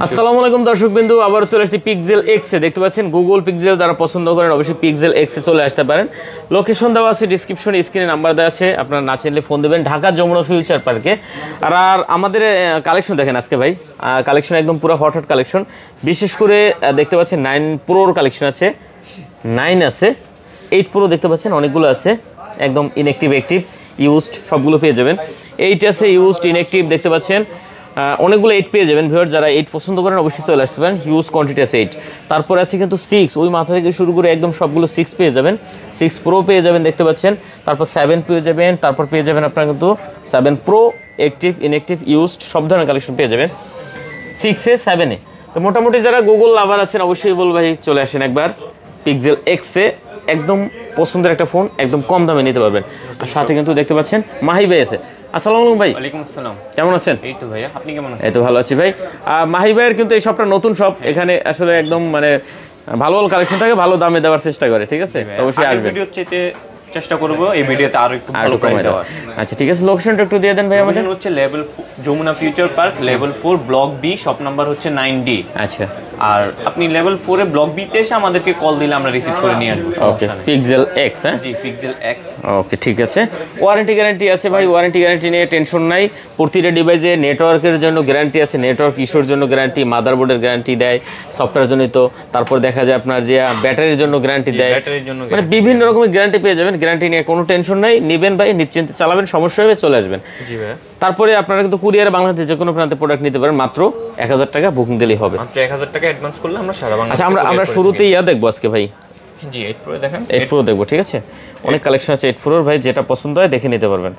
আসসালামু আলাইকুম দর্শকবৃন্দু, আবার চলে আসছি পিক্সেল এক্স এ। দেখতে পাচ্ছেন গুগল পিক্সেল, যারা পছন্দ করেন অবশ্যই পিক্সেল এক্স এ চলে আসতে পারেন। লোকেশন দেওয়া আছে ডিসক্রিপশনে, স্ক্রিনে নাম্বার দেওয়া আছে, আপনারা না চিনলে ফোন দেবেন। ঢাকা যমুনা ফিউচার পার্কে। আর আমাদের কালেকশন দেখেন আজকে ভাই, কালেকশন একদম পুরো হট কালেকশন। বিশেষ করে দেখতে পাচ্ছেন 9 প্রোর কালেকশন আছে, 9 আছে, 8 প্রো দেখতে পাচ্ছেন অনেকগুলো আছে, একদম ইনঅ্যাক্টিভ, অ্যাক্টিভ, ইউজড সবগুলো পেয়ে যাবেন। 8 আছে ইউজড, ইনঅ্যাক্টিভ দেখতে পাচ্ছেন অনেকগুলো 8 পেয়ে যাবেন। ভিউয়ার যারা 8 পছন্দ করেন অবশ্যই চলে আসতে পারেন। হিউজ কোয়ান্টিটি আছে 8। তারপর আছে কিন্তু 6, ওই মাথা থেকে শুরু করে একদম সবগুলো 6 পেয়ে যাবেন। 6 প্রো পেয়ে যাবেন দেখতে পাচ্ছেন, তারপর 7 পেয়ে যাবেন, তারপর পেয়ে যাবেন আপনারা কিন্তু 7 প্রো, অ্যাক্টিভ, ইনঅ্যাক্টিভ, ইউজড সব ধরনের কালেকশন পেয়ে যাবেন 6 এ 7 এ। তো মোটামুটি যারা গুগল লাভার আছেন অবশ্যই বলবো ভাই চলে আসেন একবার পিক্সেল এক্স এ। একদম পছন্দের একটা ফোন, একদম কম দামে নিতে পারবেন। আর সাথে কিন্তু দেখতে পাচ্ছেন মাহি ভাই আছে। আসসালামু আলাইকুম ভাই। ওয়ালাইকুম আসসালাম। কেমন আছেন? এই তো ভাইয়া, আপনি কেমন আছেন? এই তো ভালো আছি ভাই। মাহি ভাইয়ের কিন্তু এই শপটা নতুন শপ, এখানে আসলে একদম মানে ভালো ভালো কালেকশন থাকে, ভালো দামে দেওয়ার চেষ্টা করে, ঠিক আছে? অবশ্যই আসবেন। ভিডিও চেতে চেষ্টা করব এই ভিডিওতে আরো একটু ভালো করে দেওয়ার। আচ্ছা ঠিক আছে, লোকেশনটা একটু দিয়ে দেন ভাই আমাদের। লোকেশন হচ্ছে level Jamuna future park, level 4, block B, shop number হচ্ছে 9D। আচ্ছা, আর আপনি লেভেল 4 এ ব্লক বি তে এসে আমাদেরকে কল দিলে আমরা রিসিভ করে নিয়ে আসবো। ওকে, পিক্সেল এক্স। হ্যাঁ জি, পিক্সেল এক্স। ওকে ঠিক আছে। ওয়ারেন্টি গ্যারান্টি আছে ভাই, ওয়ারেন্টি গ্যারান্টি নিয়ে টেনশন নাই। প্রতিটা ডিভাইসে নেটওয়ার্কের জন্য গ্যারান্টি আছে, নেটওয়ার্ক ইস্যুর জন্য গ্যারান্টি, মাদারবোর্ডের গ্যারান্টি দেয়, সফটওয়্যার জন্য। তো তারপর দেখা যায় আপনার যে ব্যাটারির জন্য গ্যারান্টি দেয়, মানে বিভিন্ন রকমের গ্যারান্টি পেয়ে যাবেন। গ্যারান্টি নিয়ে কোনো টেনশন নাই, নেবেন ভাই নিশ্চিন্তে চালাবেন, সমস্যা হবে চলে আসবেন। জি ভাই। তারপরে আপনারা কিন্তু কুরিয়ারে বাংলাদেশে যে কোনো প্রান্তে প্রোডাক্ট নিতে পারেন, মাত্র 1000 টাকা বুকিং দিলেই হবে। মাত্র 1000 টাকা অ্যাডভান্স করলে আমরা সারা বাংলাদেশে। আচ্ছা, আমরা শুরুতেই দেখবো আজকে ভাই। জি, 8 প্রো দেখেন। 8 প্রো দেখবো, ঠিক আছে? অনেক কালেকশন আছে 8 প্রোর ভাই, যেটা পছন্দ হয় দেখে নিতে পারবেন।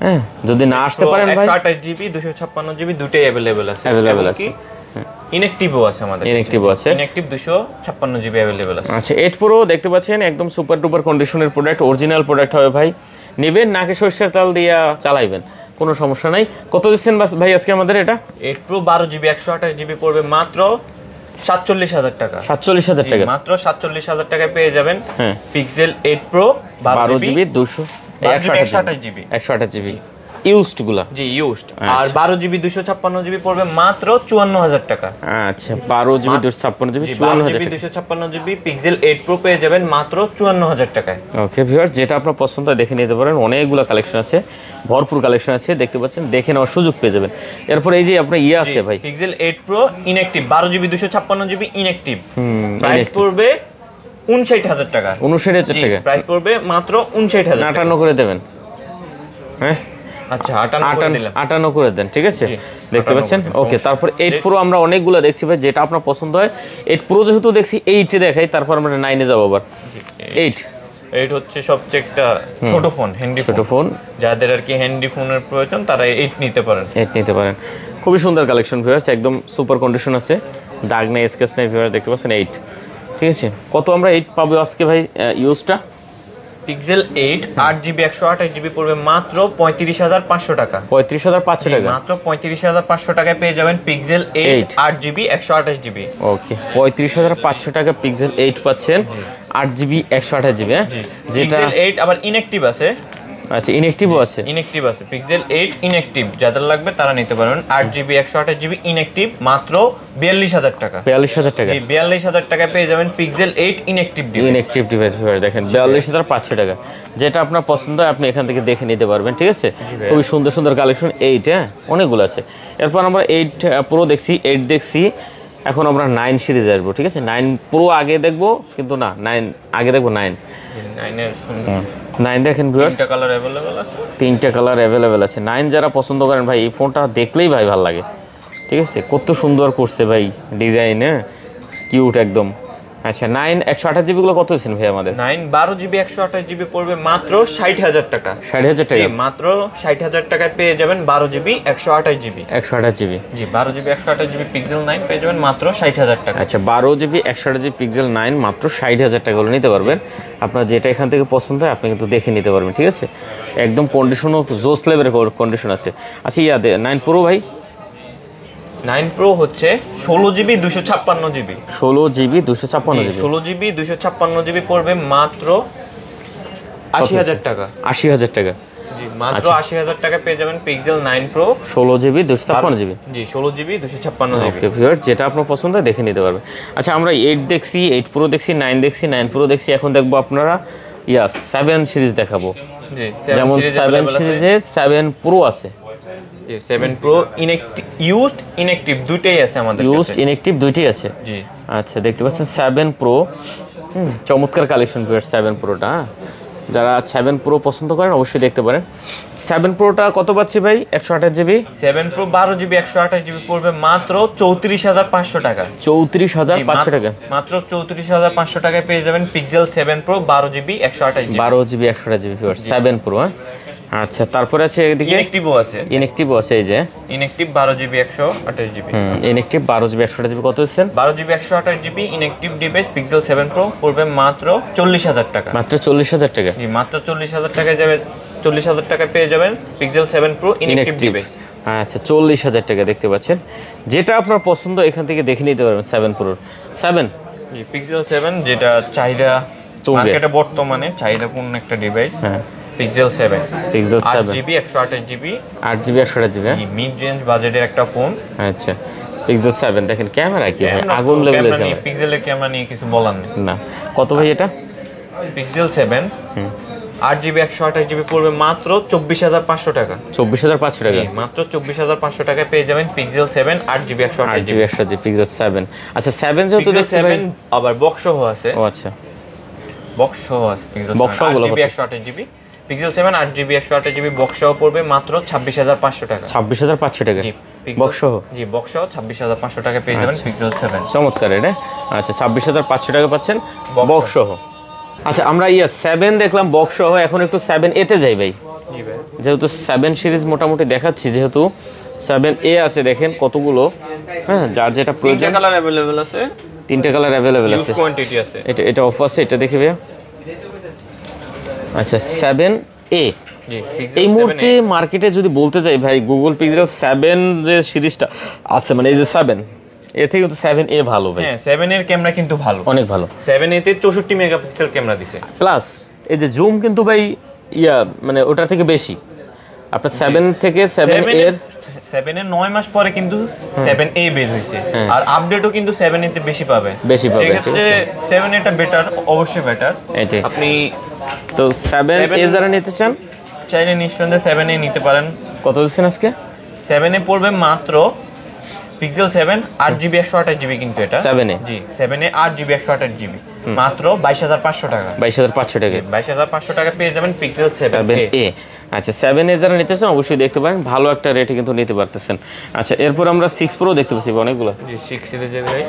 হ্যাঁ, যদি না আসতে পারেন ভাই 128GB 256GB দুটোই अवेलेबल আছে। ইনঅ্যাক্টিভও আছে আমাদের। ইনঅ্যাক্টিভ আছে, ইনঅ্যাক্টিভ 256GB अवेलेबल আছে। আচ্ছা 8 প্রো দেখতে পাচ্ছেন, একদম সুপার ডুপার কন্ডিশনের প্রোডাক্ট, অরিজিনাল প্রোডাক্ট হবে ভাই। নেবেন নাকে সরষের তেল দিয়া চালাইবেন, কোনো সমস্যা নাই। কত দিচ্ছেন ভাই আজকে আমাদের এটা? 8 প্রো 12GB 128GB পড়বে মাত্র 47,000 টাকা। 47,000 টাকা, মাত্র 47,000 টাকায় পেয়ে যাবেন। হ্যাঁ, pixel 8 pro 12GB 128GB 128GB used গুলা। জি, ইউজড। আর 12GB 256GB পড়বে মাত্র 54,000 টাকা। আচ্ছা, 12GB 256GB 54,000 টাকা। 256GB পিক্সেল 8 প্রো পেয়ে যাবেন মাত্র 54,000 টাকায়। ওকে ভিউয়ার, যেটা আপনার পছন্দ হয় দেখে নিতে পারেন। অনেকগুলো কালেকশন আছে, ভরপুর কালেকশন আছে, দেখতে পাচ্ছেন, দেখে নেওয়ার সুযোগ পেয়ে যাবেন। এরপর এই যে আপনার আছে ভাই, pixel 8 pro inactive 12GB 256GB inactive, price পড়বে 59,000 টাকা। 59,000 টাকা প্রাইস পড়বে মাত্র 59,000। 58 করে দেবেন। হ্যাঁ আচ্ছা, 58 করে দেন, ঠিক আছে? দেখতে পাচ্ছেন। ওকে, তারপর 8 প্রো আমরা অনেকগুলো দেখছি ভাই, যেটা আপনার পছন্দ হয়। 8 প্রো যেহেতু দেখছি, 8 এ দেখাই, তারপর আমরা 9 এ যাব আবার। 8 হচ্ছে সবচেয়ে একটা ছোট ফোন, হ্যান্ডি ছোট ফোন। যাদের আর কি হ্যান্ডি ফোনের প্রয়োজন তারা 8 নিতে পারেন। 8 নিতে পারেন। খুবই সুন্দর কালেকশন ভিউয়ার্স, একদম সুপার কন্ডিশন আছে, দাগ নেই, স্ক্র্যাচ নেই ভিউয়ার্স, দেখতে পাচ্ছেন 8। ঠিক আছে, কত আমরা 8 পাবো আজকে ভাই ইউজটা? পিক্সেল 8 8GB 128GB পড়বে মাত্র 35,500 টাকা। 35,500 টাকা, মাত্র 35,500 টাকায় পেয়ে যাবেন পিক্সেল 8 8GB 128GB। ওকে, 35,500 টাকা পিক্সেল 8 পাচ্ছেন, 8GB 128GB। হ্যাঁ, যেটা 8 আবার ইনঅ্যাক্টিভ আছে। আচ্ছা, ইনঅ্যাক্টিভও আছে। ইনঅ্যাক্টিভ আছে, পিক্সেল 8 ইনঅ্যাক্টিভ, যাদের লাগবে তারা নিতে পারবেন। 8GB 128GB ইনঅ্যাক্টিভ মাত্র 42,000 টাকা। 42,000 টাকা, জি, 42,000 টাকায় পেয়ে যাবেন পিক্সেল 8 ইনঅ্যাক্টিভ ডিভাইস। দেখেন 42,500 টাকা, যেটা আপনার পছন্দ হয় আপনি এখান থেকে দেখে নিতে পারবেন, ঠিক আছে? খুবই সুন্দর সুন্দর কালেকশন 8, হ্যাঁ অনেকগুলো আছে। এরপর আমরা 8 প্রো দেখছি, 8 দেখছি, এখন আমরা 9 সিরিজে আসবো, ঠিক আছে? 9 প্রো আগে দেখবো, কিন্তু না 9 আগে দেখবো। 9 এর সুন্দর 9 দেখেন ভিউয়ার্স, 3টা কালার अवेलेबल আছে। 3টা কালার अवेलेबल আছে। 9 যারা পছন্দ করেন ভাই, এই ফোনটা দেখলেই ভাই ভালো লাগে, ঠিক আছে? কত সুন্দর করছে ভাই ডিজাইন, হ্যাঁ কিউট একদম। আচ্ছা, 9 128GB গুলো কত দিচ্ছেন ভাই আমাদের? 9 12GB 128GB পড়বে মাত্র 60,000 টাকা। 60,000 টাকা, মাত্র 60,000 টাকায় পেয়ে যাবেন 12GB 128GB। 128GB, জি, 12GB 128GB পিক্সেল 9 পেয়ে যাবেন মাত্র 60,000 টাকা। আচ্ছা, 12GB 128GB পিক্সেল 9 মাত্র 60,000 টাকা হলে নিতে পারবেন। আপনার যেটা এখান থেকে পছন্দ হয় আপনি কিন্তু দেখে নিতে পারবেন, ঠিক আছে? একদম কন্ডিশনও জোস লেভেলের কন্ডিশন আছে। আচ্ছা, 9 প্রো ভাই? 9 প্রো হচ্ছে 16GB 256GB। 16GB 256GB, 16GB 256GB পড়বে মাত্র 80,000 টাকা। 80,000 টাকা, জি মাত্র 80,000 টাকা পেয়ে যাবেন পিক্সেল 9 প্রো 16GB 256GB। জি 16GB 256GB। ওকে ভিউয়ার, যেটা আপনার পছন্দ হয় দেখে নিতে পারবেন। আচ্ছা আমরা 8 দেখছি, 8 প্রো দেখছি, 9 দেখছি, 9 প্রো দেখছি, এখন দেখবো আপনারা 7 সিরিজ দেখাবো। জি যেমন 7 সিরিজে 7 প্রো আছে, জি 7 প্রো ইউজড ইনঅ্যাক্টিভ দুটেই আছে আমাদের কাছে। ইউজড ইনঅ্যাক্টিভ দুইটাই আছে। জি আচ্ছা দেখতে পাচ্ছেন 7 প্রো, চমৎকার কালেকশন ভিউয়ার 7 প্রোটা। যারা 7 প্রো পছন্দ করেন অবশ্যই দেখতে পারেন। 7 প্রোটা কত পাচ্ছি ভাই? 128GB। 7 প্রো 12GB 128GB পড়বে মাত্র 34,500 টাকা। 34,500 টাকা। মাত্র 34,500 টাকায় পেয়ে যাবেন pixel 7 pro 12GB 128GB। 12GB 128GB viewer 7 pro. আচ্ছা তারপরে আছে এদিকে ইনঅ্যাক্টিভও আছে। ইনঅ্যাক্টিভও আছে, এই যে inactive 12GB 128GB। Inactive 12GB 128GB কত দিচ্ছেন? 12GB 128GB inactive device pixel 7 pro পড়বে মাত্র 40,000 টাকা। মাত্র 40,000 টাকা। জি মাত্র 40,000 টাকায় যাবে, 40,000 টাকায় পেয়ে যাবেন পিক্সেল 7 প্রো ইনঅ্যাক্টিভ ডিভাইস। আচ্ছা 40,000 টাকা দেখতে পাচ্ছেন। যেটা আপনার পছন্দ এখান থেকে দেখে নিতে পারবেন 7 প্রোর। 7 জি পিক্সেল 7 যেটা চাহিদা মার্কেটে বর্তমানে চাহিদাপূর্ণ একটা ডিভাইস। হ্যাঁ pixel 7 pixel 7 8GB 128GB 8GB 128GB। Mid range বাজেটের একটা ফোন। আচ্ছা পিক্সেল 7 দেখেন ক্যামেরা কি ভাই, আগুন লেভেলের ক্যামেরা। পিক্সেলের ক্যামেরা নিয়ে কিছু বলার নেই। না কত ভাই এটা? পিক্সেল 7 8GB 128GB পড়বে মাত্র 24,500 টাকা। 24,500 টাকা। মাত্র 24,500 টাকায় পেয়ে যাবেন pixel 7 8GB 128GB। 8GB pixel 7। আচ্ছা 7 যেহেতু দেখছি ভাই, আবার বক্স সহ আছে। ও আচ্ছা বক্স সহ আছে পিক্সেল বক্স সহ 8GB 128GB। Pixel 7 8GB 128GB box সহ পড়বে মাত্র 26,500 টাকা। 26,500 টাকা বক্স সহ। জি বক্স সহ 26,500 টাকা পেয়ে যাবেন পিক্সেল 7। চমৎকার এটা। আচ্ছা 26,500 টাকা পাচ্ছেন বক্স সহ। আচ্ছা আমরা 7 দেখলাম বক্স সহ, এখন একটু 7A তে যাই ভাই। জি ভাই যেহেতু 7 সিরিজ মোটামুটি দেখাচ্ছি, যেহেতু 7A আছে দেখেন কতগুলো। হ্যাঁ যার যেটা প্রয়োজন। 3টা কালার अवेलेबल আছে, 3টা কালার अवेलेबल আছে। কোয়ান্টিটি আছে। এটা অফ আছে, এটা দেখে ভাইয়া। আচ্ছা 7A জি এই মুহূর্তে মার্কেটে যদি বলতে যাই ভাই, গুগল পিক্সেল 7 যে সিরিজটা আছে, মানে এই যে 7 এর থেকে কিন্তু 7A ভালো ভাই। হ্যাঁ 7 এর ক্যামেরা কিন্তু ভালো, অনেক ভালো। 7A তে 64 মেগাপিক্সেল ক্যামেরা দিছে। প্লাস এই যে জুম কিন্তু ভাই মানে ওটার থেকে বেশি। আপনার 7 থেকে 7 এর 7 এর 9 মাস পরে কিন্তু 7A বের হইছে, আর আপডেটও কিন্তু 7A তে বেশি পাবেন। সেক্ষেত্রে 7A টা বেটার, অবশ্যই বেটার। এটাই আপনি তো 7A যারা নিতে চান চাইলে নিঃসন্দেহে 7A নিতে পারেন। কত দিচ্ছেন আজকে? 7A পড়বে মাত্র পিক্সেল 7 8GB 128GB কিন্তু এটা 7A জি 7A 8GB 128GB মাত্র 22,500 টাকা। 22,500 টাকা। 22,500 টাকা পেয়ে যাবেন পিক্সেল 7A। আচ্ছা 7A যারা নিতে চান অবশ্যই দেখতে পারেন, ভালো একটা রেটে কিন্তু নিতে পারতেছেন। আচ্ছা এরপর আমরা 6 প্রো দেখতে পাচ্ছি অনেকগুলো। জি 6 সিরিজের ভাই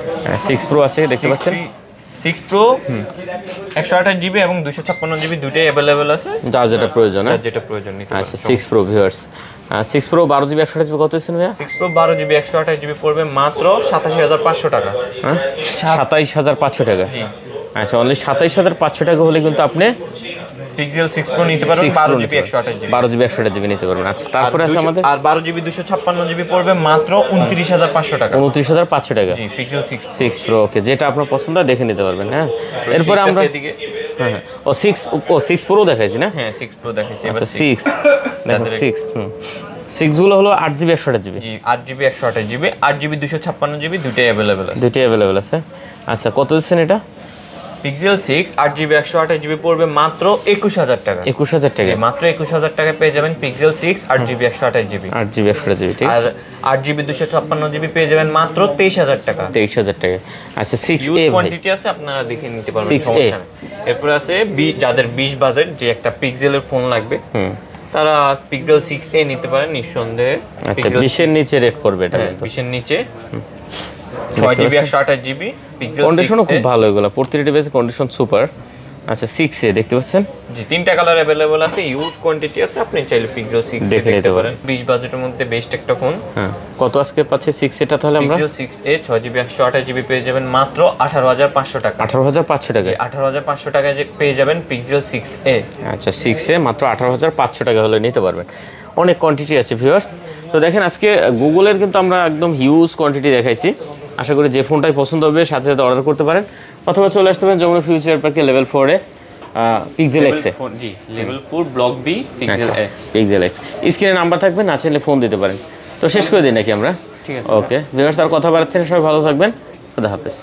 6 প্রো আছে দেখতে পাচ্ছেন। 6 প্রো 128GB এবং 256GB দুটোই अवेलेबल আছে, যার যেটা প্রয়োজন। যেটা প্রয়োজন নিতে পারেন। আচ্ছা 6 pro viewers, 6 pro 12GB 128GB কত দিচ্ছেন ভাইয়া? 6 প্রো 12GB 128GB পড়বে মাত্র 87,500 টাকা। হ্যাঁ 27,500 টাকা। জি আচ্ছা অনলি 27,500 টাকা হলে কিন্তু আপনি পিক্সেল 6 প্রো নিতে পারবেন 12GB 128GB। 12GB 128GB নিতে পারবেন। আচ্ছা তারপরে আছে আমাদের আর 12GB 256GB পড়বে মাত্র 29,500 টাকা। 29,500 টাকা জি পিক্সেল 6 প্রো। ওকে যেটা আপনার পছন্দ হয় দেখে নিতে পারবেন। হ্যাঁ এরপরে আমরা হ্যাঁ ও 6 প্রো দেখাইছি না? হ্যাঁ 6 প্রো দেখাইছি। এবার 6 দেখো 6 গুলো হলো 8GB 128GB। জি 8GB 128GB 8GB 256GB দুটোই अवेलेबल আছে। দুটোই अवेलेबल আছে। আচ্ছা কত দিচ্ছেন এটা? পিক্সেল 6 8GB 128GB পড়বে মাত্র 21,000 টাকা। 21,000 টাকা। মাত্র 21,000 টাকা পেয়ে যাবেন pixel 6 8GB 128GB। 8GB 128GB ঠিক আছে। আর 8GB 256GB পেয়ে যাবেন মাত্র 23,000 টাকা। 23,000 টাকা। আচ্ছা 6A ভাই কোয়ান্টিটি আছে, আপনারা দেখে নিতে পারবেন, সমস্যা নেই। এরপর আছে যাদের 20 বাজেট, যে একটা পিক্সেলের ফোন লাগবে তারা পিক্সেল 6A নিতে পারেন নিঃসন্দেহে। আচ্ছা 20 এর নিচে রেট করবে এটা, 20 এর নিচে 6GB 128GB পিক্সেল। কন্ডিশনও খুব ভালো, এগুলো প্রতিটি ডিভাইসের কন্ডিশন সুপার। আচ্ছা 6A দেখতে পাচ্ছেন। জি 3টা কালার अवेलेबल আছে, ইউজ কোয়ান্টিটি আছে, আপনি চাইলে পিক্সেল 6 দেখে নিতে পারেন। 20 বাজেটের মধ্যে বেস্ট একটা ফোন। হ্যাঁ কত আজকে পাচ্ছে 6A টা তাহলে আমরা? পিক্সেল 6A 6GB 128GB পেয়ে যাবেন মাত্র 18,500 টাকা। 18,500 টাকা। 18,500 টাকায় যে পেয়ে যাবেন পিক্সেল 6A। আচ্ছা 6A মাত্র 18,500 টাকা হলে নিতে পারবেন। অনেক কোয়ান্টিটি আছে ভিউয়ার্স। তো দেখেন আজকে গুগলের কিন্তু আমরা একদম হিউজ কোয়ান্টিটি দেখাইছি। আশা করি যে ফোনটাই পছন্দ হবে সাথে সাথে অর্ডার করতে পারেন, অথবা চলে আসতে পারেন যমুনা ফিউচার পার্কে লেভেল 4-এ। পিক্সেল এক্স এ। জি লেভেল 4 ব্লক বি পিক্সেল এ। পিক্সেল এক্স, স্ক্রিনে নাম্বার থাকবে, না চাইলে ফোন দিতে পারেন। তো শেষ করে দিই নাকি আমরা? ঠিক আছে। ওকে ভিউয়ার্স, আর কথা বাড়াচ্ছেন, সবাই ভালো থাকবেন, খুদা হাফেজ।